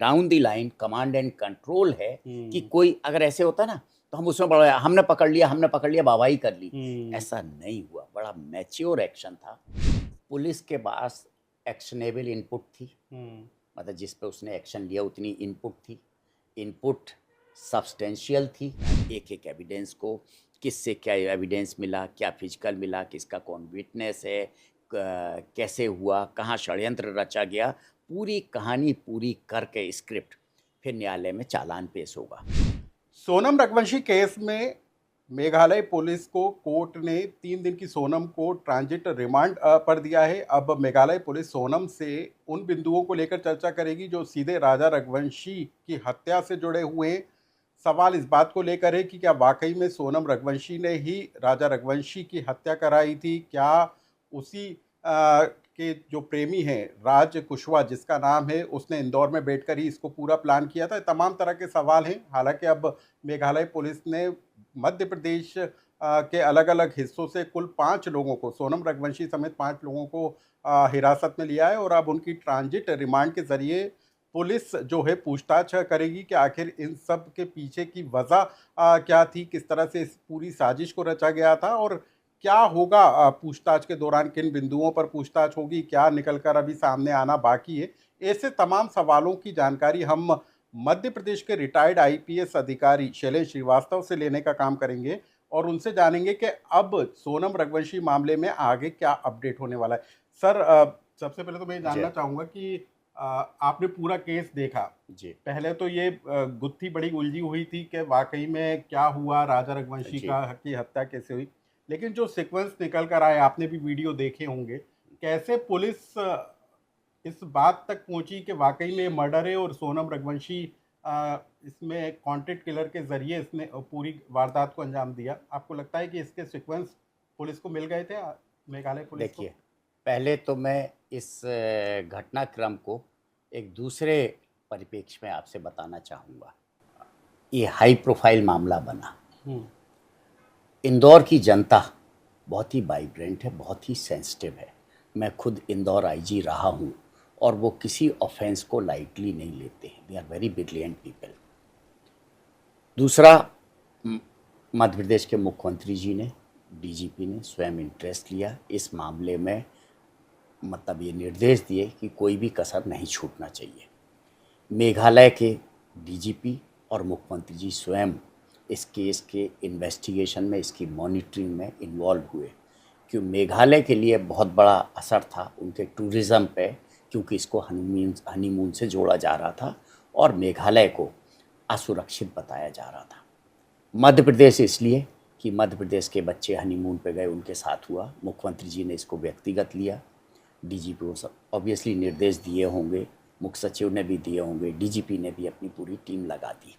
Down the line command and control है कि कोई अगर ऐसे होता ना तो हम उसमें बड़ा हमने पकड़ लिया वाहवाही कर ली। ऐसा नहीं हुआ, बड़ा मैच्योर एक्शन था। पुलिस के पास एक्शनेबल इनपुट थी, मतलब जिस पे उसने एक्शन लिया उतनी इनपुट थी, इनपुट सब्सटेंशियल थी। एक एक एविडेंस को किससे क्या एविडेंस मिला, क्या फिजिकल मिला, किसका कौन विटनेस है, कैसे हुआ, कहाँ षड्यंत्र रचा गया, पूरी कहानी पूरी करके स्क्रिप्ट फिर न्यायालय में चालान पेश होगा। सोनम रघुवंशी केस में मेघालय पुलिस को कोर्ट ने 3 दिन की सोनम को ट्रांजिट रिमांड पर दिया है। अब मेघालय पुलिस सोनम से उन बिंदुओं को लेकर चर्चा करेगी जो सीधे राजा रघुवंशी की हत्या से जुड़े हुए हैं। सवाल इस बात को लेकर है कि क्या वाकई में सोनम रघुवंशी ने ही राजा रघुवंशी की हत्या कराई थी? क्या उसी के जो प्रेमी हैं राज कुशवाहा जिसका नाम है, उसने इंदौर में बैठकर ही इसको पूरा प्लान किया था? तमाम तरह के सवाल हैं। हालांकि अब मेघालय पुलिस ने मध्य प्रदेश के अलग अलग हिस्सों से कुल 5 लोगों को, सोनम रघुवंशी समेत 5 लोगों को हिरासत में लिया है और अब उनकी ट्रांजिट रिमांड के जरिए पुलिस जो है पूछताछ करेगी कि आखिर इन सब के पीछे की वजह क्या थी, किस तरह से इस पूरी साजिश को रचा गया था और क्या होगा पूछताछ के दौरान, किन बिंदुओं पर पूछताछ होगी, क्या निकलकर अभी सामने आना बाकी है। ऐसे तमाम सवालों की जानकारी हम मध्य प्रदेश के रिटायर्ड आईपीएस अधिकारी शैलेश श्रीवास्तव से लेने का काम करेंगे और उनसे जानेंगे कि अब सोनम रघुवंशी मामले में आगे क्या अपडेट होने वाला है। सर, सबसे पहले तो मैं जानना चाहूँगा कि आपने पूरा केस देखा जी। पहले तो ये गुत्थी बड़ी उलझी हुई थी कि वाकई में क्या हुआ, राजा रघुवंशी की हत्या कैसे हुई, लेकिन जो सीक्वेंस निकल कर आए, आपने भी वीडियो देखे होंगे, कैसे पुलिस इस बात तक पहुंची कि वाकई में मर्डर है और सोनम रघुवंशी इसमें कॉन्ट्रैक्ट किलर के जरिए इसने पूरी वारदात को अंजाम दिया। आपको लगता है कि इसके सीक्वेंस पुलिस को मिल गए थे, मेघालय पुलिस को? देखिए, पहले तो मैं इस घटनाक्रम को एक दूसरे परिप्रेक्ष्य में आपसे बताना चाहूँगा। ये हाई प्रोफाइल मामला बना। इंदौर की जनता बहुत ही वाइब्रेंट है, बहुत ही सेंसिटिव है। मैं खुद इंदौर आईजी रहा हूँ और वो किसी ऑफेंस को लाइटली नहीं लेते हैं। They are very brilliant people. दूसरा, मध्य प्रदेश के मुख्यमंत्री जी ने, डीजीपी ने स्वयं इंटरेस्ट लिया इस मामले में, मतलब ये निर्देश दिए कि कोई भी कसर नहीं छूटना चाहिए। मेघालय के डीजीपी और मुख्यमंत्री जी स्वयं इस केस के इन्वेस्टिगेशन में, इसकी मॉनिटरिंग में इन्वॉल्व हुए, क्योंकि मेघालय के लिए बहुत बड़ा असर था उनके टूरिज़्म पे, क्योंकि इसको हनीमून से जोड़ा जा रहा था और मेघालय को असुरक्षित बताया जा रहा था। मध्य प्रदेश इसलिए कि मध्य प्रदेश के बच्चे हनीमून पे गए, उनके साथ हुआ। मुख्यमंत्री जी ने इसको व्यक्तिगत लिया। डीजीपी को सब ऑब्वियसली निर्देश दिए होंगे, मुख्य सचिव ने भी दिए होंगे, डीजीपी ने भी अपनी पूरी टीम लगा दी।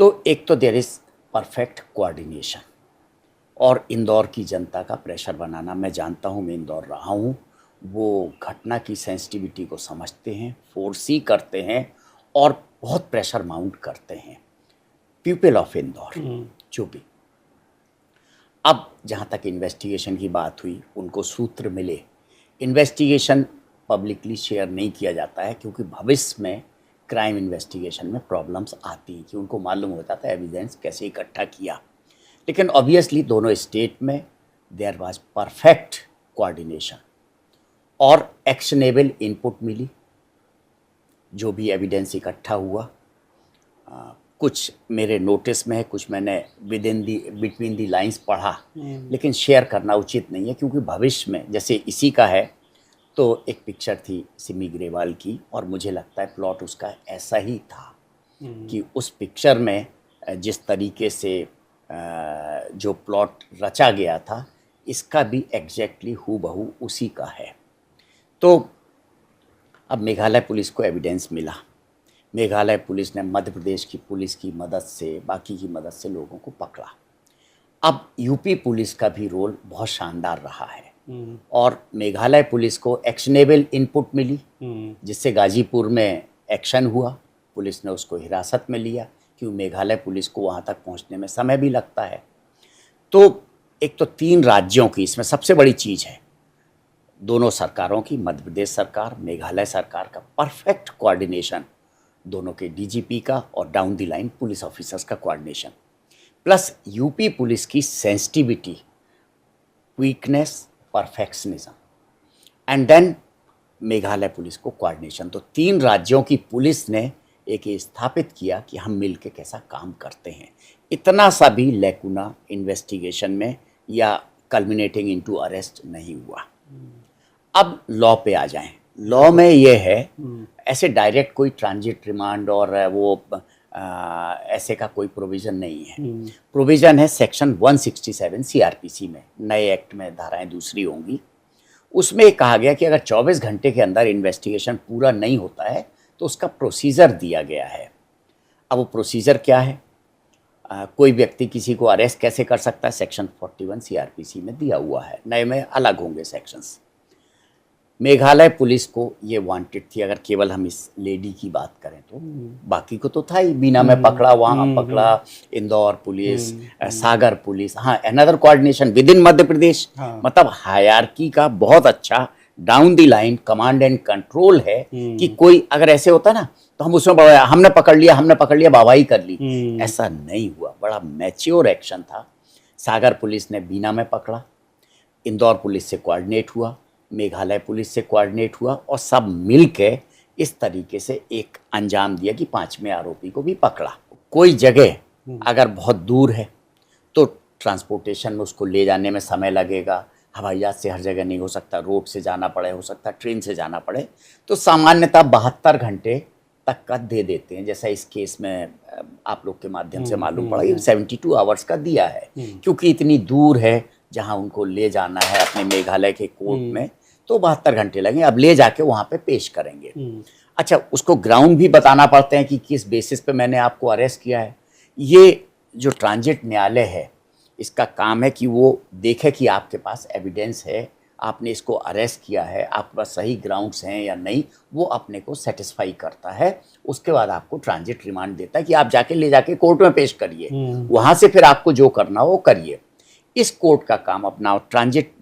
तो एक तो देयर इज़ परफेक्ट कोऑर्डिनेशन और इंदौर की जनता का प्रेशर बनाना। मैं जानता हूँ, मैं इंदौर रहा हूँ, वो घटना की सेंसिटिविटी को समझते हैं, फोर्सी करते हैं और बहुत प्रेशर माउंट करते हैं। पीपल ऑफ इंदौर जो भी। अब जहाँ तक इन्वेस्टिगेशन की बात हुई, उनको सूत्र मिले। इन्वेस्टिगेशन पब्लिकली शेयर नहीं किया जाता है क्योंकि भविष्य में क्राइम इन्वेस्टिगेशन में प्रॉब्लम्स आती हैं कि उनको मालूम होता था एविडेंस कैसे इकट्ठा किया। लेकिन ऑब्वियसली दोनों स्टेट में देयर वाज परफेक्ट कोऑर्डिनेशन और एक्शनेबल इनपुट मिली। जो भी एविडेंस इकट्ठा हुआ, कुछ मेरे नोटिस में है, कुछ मैंने बिटवीन दी लाइंस पढ़ा, लेकिन शेयर करना उचित नहीं है क्योंकि भविष्य में, जैसे इसी का है तो एक पिक्चर थी सिमी ग्रेवाल की और मुझे लगता है प्लॉट उसका ऐसा ही था कि उस पिक्चर में जिस तरीके से जो प्लॉट रचा गया था, इसका भी एग्जैक्टली हूबहू उसी का है। तो अब मेघालय पुलिस को एविडेंस मिला। मेघालय पुलिस ने मध्य प्रदेश की पुलिस की मदद से, बाकी की मदद से लोगों को पकड़ा। अब यूपी पुलिस का भी रोल बहुत शानदार रहा है और मेघालय पुलिस को एक्शनेबल इनपुट मिली, जिससे गाजीपुर में एक्शन हुआ। पुलिस ने उसको हिरासत में लिया क्योंकि मेघालय पुलिस को वहाँ तक पहुँचने में समय भी लगता है। तो एक तो 3 राज्यों की इसमें सबसे बड़ी चीज़ है, दोनों सरकारों की, मध्य प्रदेश सरकार, मेघालय सरकार का परफेक्ट कोऑर्डिनेशन दोनों के डीजीपी का और down the line police officers का कोऑर्डिनेशन, प्लस यूपी पुलिस की sensitivity, quickness, perfectionism, and then Meghalaya police को कोऑर्डिनेशन। तो 3 राज्यों की पुलिस ने एक ये स्थापित किया कि हम मिलके कैसा काम करते हैं। इतना सा भी लैकुना इन्वेस्टिगेशन में या कल्मिनेटिंग इनटू अरेस्ट नहीं हुआ। अब लॉ पे आ जाएं। लॉ में ये है, ऐसे डायरेक्ट कोई ट्रांजिट रिमांड और वो ऐसे का कोई प्रोविज़न नहीं है। प्रोविज़न है सेक्शन 167 सीआरपीसी में, नए एक्ट में धाराएं दूसरी होंगी। उसमें कहा गया कि अगर 24 घंटे के अंदर इन्वेस्टिगेशन पूरा नहीं होता है तो उसका प्रोसीजर दिया गया है। अब वो प्रोसीजर क्या है? कोई व्यक्ति किसी को अरेस्ट कैसे कर सकता है? सेक्शन 41 सीआरपीसी में दिया हुआ है, नए में अलग होंगे सेक्शंस। मेघालय पुलिस को ये वांटेड थी, अगर केवल हम इस लेडी की बात करें तो, बाकी को तो था ही, बीना में पकड़ा, वहाँ पकड़ा, इंदौर पुलिस, सागर पुलिस, हाँ another coordination with in Madhya Pradesh. मतलब हायरार्की का बहुत अच्छा down the line command and control है कि कोई अगर ऐसे होता ना तो हम उसमें हमने पकड़ लिया वाहवाही कर ली, ऐसा नहीं हुआ। बड़ा मैच्योर एक्शन था। सागर पुलिस ने बीना में पकड़ा, इंदौर पुलिस से कोऑर्डिनेट हुआ, मेघालय पुलिस से कोऑर्डिनेट हुआ और सब मिल के इस तरीके से एक अंजाम दिया कि 5वें आरोपी को भी पकड़ा। कोई जगह अगर बहुत दूर है तो ट्रांसपोर्टेशन में उसको ले जाने में समय लगेगा, हवाई जहाज से हर जगह नहीं हो सकता, रोड से जाना पड़े, हो सकता ट्रेन से जाना पड़े, तो सामान्यतः 72 घंटे तक का दे देते हैं। जैसा इस केस में आप लोग के माध्यम से मालूम पड़ा, ये 72 आवर्स का दिया है, क्योंकि इतनी दूर है जहां उनको ले जाना है अपने मेघालय के कोर्ट में, तो 72 घंटे लगे। अब ले जाके वहाँ पे पेश करेंगे। अच्छा, उसको ग्राउंड भी बताना पड़ते हैं कि किस बेसिस पे मैंने आपको अरेस्ट किया है। ये जो ट्रांजिट न्यायालय है, इसका काम है कि वो देखे कि आपके पास एविडेंस है, आपने इसको अरेस्ट किया है, आपके पास सही ग्राउंड्स हैं या नहीं, वो अपने को सेटिस्फाई करता है। उसके बाद आपको ट्रांजिट रिमांड देता है कि आप जाके ले जाके कोर्ट में पेश करिए, वहाँ से फिर आपको जो करना हो वो करिए। इस कोर्ट का काम अपना ट्रांजिट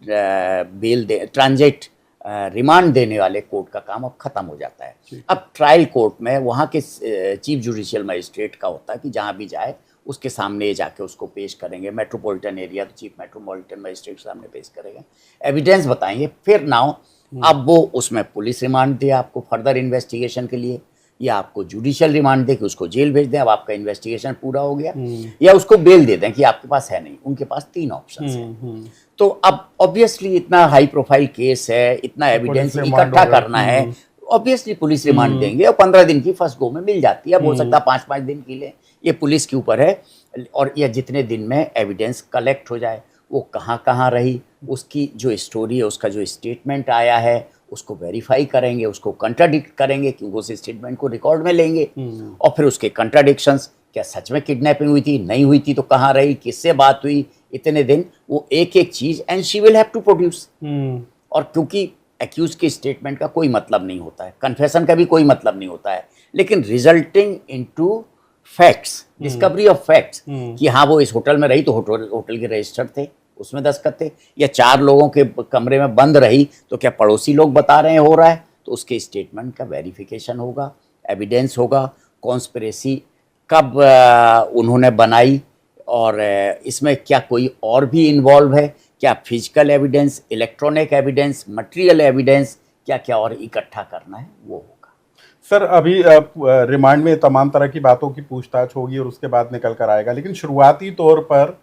ट्रांजिट रिमांड देने वाले कोर्ट का काम अब खत्म हो जाता है। अब ट्रायल कोर्ट में वहाँ के चीफ जुडिशियल मजिस्ट्रेट का होता है कि जहाँ भी जाए उसके सामने जाके उसको पेश करेंगे। मेट्रोपॉलिटन एरिया तो चीफ मेट्रोपॉलिटन मजिस्ट्रेट के सामने पेश करेंगे, एविडेंस बताएंगे, फिर नाउ अब वो उसमें पुलिस रिमांड दे आपको फर्दर इन्वेस्टिगेशन के लिए, या आपको जुडिशियल रिमांड दे कि उसको जेल भेज दें, अब आपका इन्वेस्टिगेशन पूरा हो गया, या उसको बेल दे दें कि आपके पास है नहीं। उनके पास 3 ऑप्शंस हैं। तो अब ऑब्वियसली इतना हाई प्रोफाइल केस है, इतना एविडेंस इकट्ठा करना है, ऑब्वियसली पुलिस रिमांड देंगे और 15 दिन की फर्स्ट गो में मिल जाती है। अब हो सकता है 5-5 दिन के लिए, ये पुलिस के ऊपर है। और या जितने दिन में एविडेंस कलेक्ट हो जाए, वो कहाँ कहाँ रही, उसकी जो स्टोरी है, उसका जो स्टेटमेंट आया है, उसको वेरीफाई करेंगे, उसको कंट्राडिक्ट करेंगे, क्योंकि उस स्टेटमेंट को रिकॉर्ड में लेंगे, और फिर उसके कंट्राडिक्शंस, क्या सच में किडनैपिंग हुई थी, नहीं हुई थी तो कहाँ रही, किससे बात हुई, इतने दिन, वो एक एक चीज़, and she will have to produce. और क्योंकि एक्यूज के स्टेटमेंट का कोई मतलब नहीं होता है, कन्फेशन का भी कोई मतलब नहीं होता है, लेकिन resulting into facts, discovery of facts, कि हाँ वो इस होटल में रही तो होटल के रजिस्टर थे, उसमें दस्तखत थे, या 4 लोगों के कमरे में बंद रही तो क्या पड़ोसी लोग बता रहे हैं हो रहा है, तो उसके स्टेटमेंट का वेरिफिकेशन होगा, एविडेंस होगा, कॉन्स्पिरेसी कब उन्होंने बनाई, और इसमें क्या कोई और भी इन्वॉल्व है, क्या physical evidence, electronic evidence, material evidence, क्या क्या और इकट्ठा करना है वो होगा। सर, अभी रिमांड में तमाम तरह की बातों की पूछताछ होगी और उसके बाद निकल कर आएगा, लेकिन शुरुआती तौर पर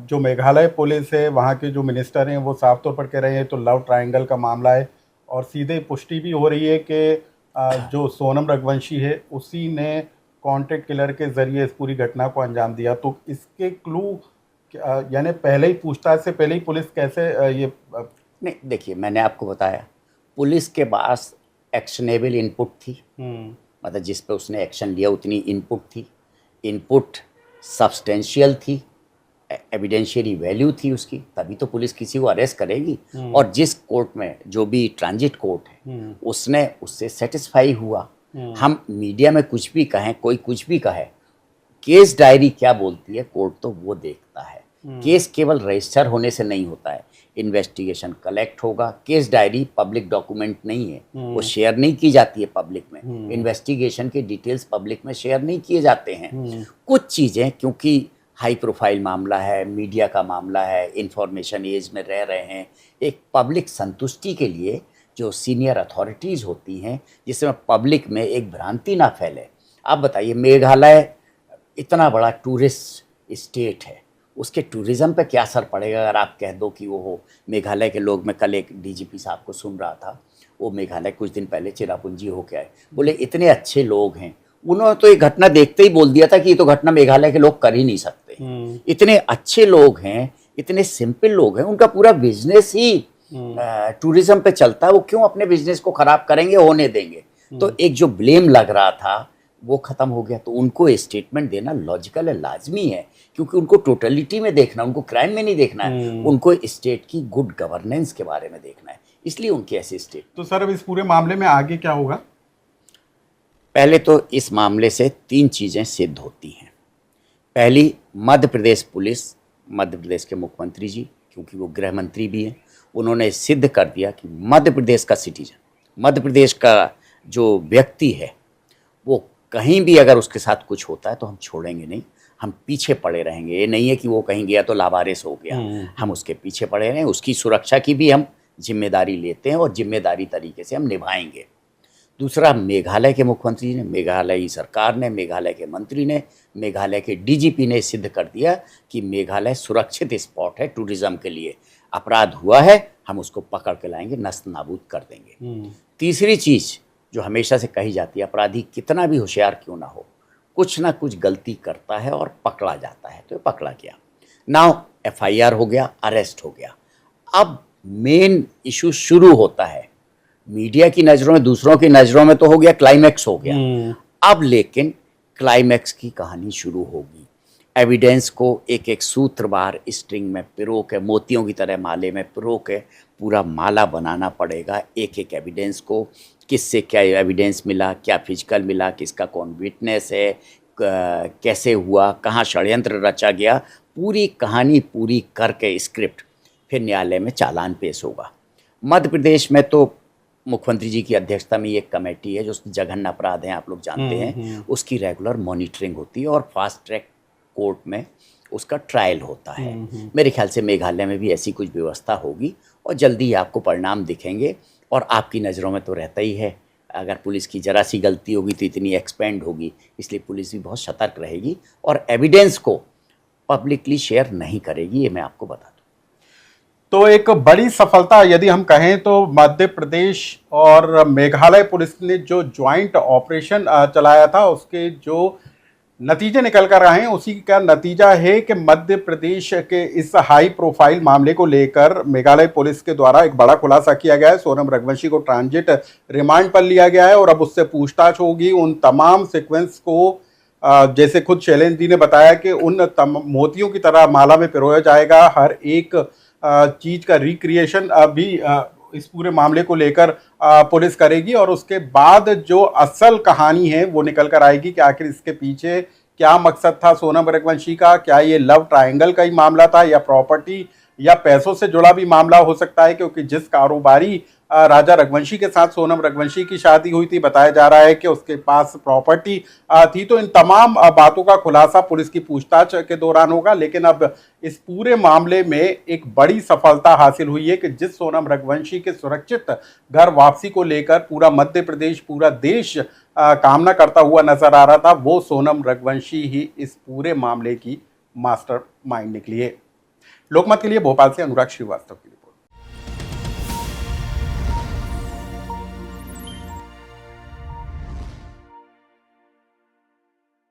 जो मेघालय पुलिस है, वहाँ के जो मिनिस्टर हैं, वो साफ तौर पर कह रहे हैं तो लव ट्रायंगल का मामला है, और सीधे पुष्टि भी हो रही है कि जो सोनम रघुवंशी है उसी ने कॉन्ट्रैक्ट किलर के जरिए इस पूरी घटना को अंजाम दिया। तो इसके क्लू यानी पहले ही पूछताछ से पहले ही पुलिस कैसे ये नहीं, देखिए मैंने आपको बताया, पुलिस के पास एक्शनेबल इनपुट थी, मतलब जिस पे उसने एक्शन लिया उतनी इनपुट थी, इनपुट सब्सटेंशियल थी, एविडेंशियरी वैल्यू थी उसकी, तभी तो पुलिस किसी को अरेस्ट करेगी। और जिस कोर्ट में, जो भी ट्रांजिट कोर्ट है, उसने उससे सेटिस्फाई हुआ। हम मीडिया में कुछ भी कहें, कोई कुछ भी कहे, केस डायरी क्या बोलती है कोर्ट तो वो देखता है। केस केवल रजिस्टर होने से नहीं होता है, इन्वेस्टिगेशन कलेक्ट होगा। केस डायरी पब्लिक डॉक्यूमेंट नहीं है, वो शेयर नहीं की जाती है पब्लिक में। इन्वेस्टिगेशन के डिटेल्स पब्लिक में शेयर नहीं किए जाते हैं। कुछ चीज़ें क्योंकि हाई प्रोफाइल मामला है, मीडिया का मामला है, इंफॉर्मेशन एज में रह रहे हैं, एक पब्लिक संतुष्टि के लिए जो सीनियर अथॉरिटीज़ होती हैं, जिसमें पब्लिक में एक भ्रांति ना फैले। आप बताइए, मेघालय इतना बड़ा टूरिस्ट स्टेट है, उसके टूरिज़्म पे क्या असर पड़ेगा अगर आप कह दो कि वो हो मेघालय के लोग। मैं कल एक डीजीपी साहब को सुन रहा था, वो मेघालय कुछ दिन पहले चिरापुंजी होके आए, बोले इतने अच्छे लोग हैं। उन्होंने तो ये घटना देखते ही बोल दिया था कि ये तो घटना मेघालय के लोग कर ही नहीं सकते। इतने अच्छे लोग हैं, इतने सिंपल लोग हैं, उनका पूरा बिजनेस ही टूरिज्म पे चलता है, वो क्यों अपने बिजनेस को खराब करेंगे, होने देंगे। तो एक जो ब्लेम लग रहा था वो खत्म हो गया। तो उनको स्टेटमेंट देना लॉजिकल है, लाजमी है, क्योंकि उनको टोटलिटी में देखना, उनको क्राइम में नहीं देखना है, उनको स्टेट की गुड गवर्नेंस के बारे में देखना है, इसलिए उनकी ऐसी स्टेट। तो सर अब इस पूरे मामले में आगे क्या होगा? पहले तो इस मामले से 3 चीज़ें सिद्ध होती हैं। पहली, मध्य प्रदेश पुलिस, मध्य प्रदेश के मुख्यमंत्री जी, क्योंकि वो गृह मंत्री भी हैं, उन्होंने सिद्ध कर दिया कि मध्य प्रदेश का सिटीजन, मध्य प्रदेश का जो व्यक्ति है, वो कहीं भी अगर उसके साथ कुछ होता है तो हम छोड़ेंगे नहीं, हम पीछे पड़े रहेंगे। ये नहीं है कि वो कहीं गया तो लावारिस हो गया, हम उसके पीछे पड़े रहें, उसकी सुरक्षा की भी हम जिम्मेदारी लेते हैं और जिम्मेदारी तरीके से हम निभाएंगे। दूसरा, मेघालय के मुख्यमंत्री ने, मेघालय सरकार ने, मेघालय के मंत्री ने, मेघालय के डीजीपी ने सिद्ध कर दिया कि मेघालय सुरक्षित स्पॉट है टूरिज्म के लिए। अपराध हुआ है, हम उसको पकड़ के लाएंगे, नस्त नाबूद कर देंगे। तीसरी चीज़ जो हमेशा से कही जाती है, अपराधी कितना भी होशियार क्यों ना हो, कुछ ना कुछ गलती करता है और पकड़ा जाता है, तो पकड़ा गया। नाउ FIR हो गया, अरेस्ट हो गया। अब मेन इशू शुरू होता है, मीडिया की नज़रों में, दूसरों की नज़रों में तो हो गया, क्लाइमैक्स हो गया। अब लेकिन क्लाइमैक्स की कहानी शुरू होगी। एविडेंस को एक एक सूत्रवार स्ट्रिंग में पिरो के, मोतियों की तरह माले में पिरो के पूरा माला बनाना पड़ेगा। एक एक एविडेंस को, किससे क्या एविडेंस मिला, क्या फिजिकल मिला, किसका कौन विटनेस है, कैसे हुआ, कहाँ षड्यंत्र रचा गया, पूरी कहानी पूरी करके स्क्रिप्ट फिर न्यायालय में चालान पेश होगा। मध्य प्रदेश में तो मुख्यमंत्री जी की अध्यक्षता में एक कमेटी है जो जघन्य अपराध हैं, आप लोग जानते हैं, उसकी रेगुलर मॉनिटरिंग होती है और फास्ट ट्रैक कोर्ट में उसका ट्रायल होता है। मेरे ख्याल से मेघालय में भी ऐसी कुछ व्यवस्था होगी और जल्दी आपको परिणाम दिखेंगे। और आपकी नज़रों में तो रहता ही है, अगर पुलिस की ज़रा सी गलती होगी तो इतनी एक्सपेंड होगी, इसलिए पुलिस भी बहुत सतर्क रहेगी और एविडेंस को पब्लिकली शेयर नहीं करेगी, ये मैं आपको बता दूँ। तो एक बड़ी सफलता यदि हम कहें तो मध्य प्रदेश और मेघालय पुलिस ने जो ज्वाइंट ऑपरेशन चलाया था, उसके जो नतीजे निकल कर आए हैं, उसी का नतीजा है कि मध्य प्रदेश के इस हाई प्रोफाइल मामले को लेकर मेघालय पुलिस के द्वारा एक बड़ा खुलासा किया गया है। सोनम रघुवंशी को ट्रांजिट रिमांड पर लिया गया है और अब उससे पूछताछ होगी। उन तमाम सीक्वेंस को जैसे खुद शैलेंद्र जी ने बताया कि उन मोतियों की तरह माला में पिरोया जाएगा। हर एक चीज का रिक्रिएशन भी इस पूरे मामले को लेकर पुलिस करेगी और उसके बाद जो असल कहानी है वो निकल कर आएगी कि आखिर इसके पीछे क्या मकसद था सोनम रघुवंशी का। क्या ये लव ट्रायंगल का ही मामला था या प्रॉपर्टी या पैसों से जुड़ा भी मामला हो सकता है, क्योंकि जिस कारोबारी राजा रघुवंशी के साथ सोनम रघुवंशी की शादी हुई थी, बताया जा रहा है कि उसके पास प्रॉपर्टी थी। तो इन तमाम बातों का खुलासा पुलिस की पूछताछ के दौरान होगा। लेकिन अब इस पूरे मामले में एक बड़ी सफलता हासिल हुई है कि जिस सोनम रघुवंशी के सुरक्षित घर वापसी को लेकर पूरा मध्य प्रदेश, पूरा देश कामना करता हुआ नजर आ रहा था, वो सोनम रघुवंशी ही इस पूरे मामले की मास्टर माइंड निकली है। लोकमत के लिए भोपाल से अनुराग श्रीवास्तव की।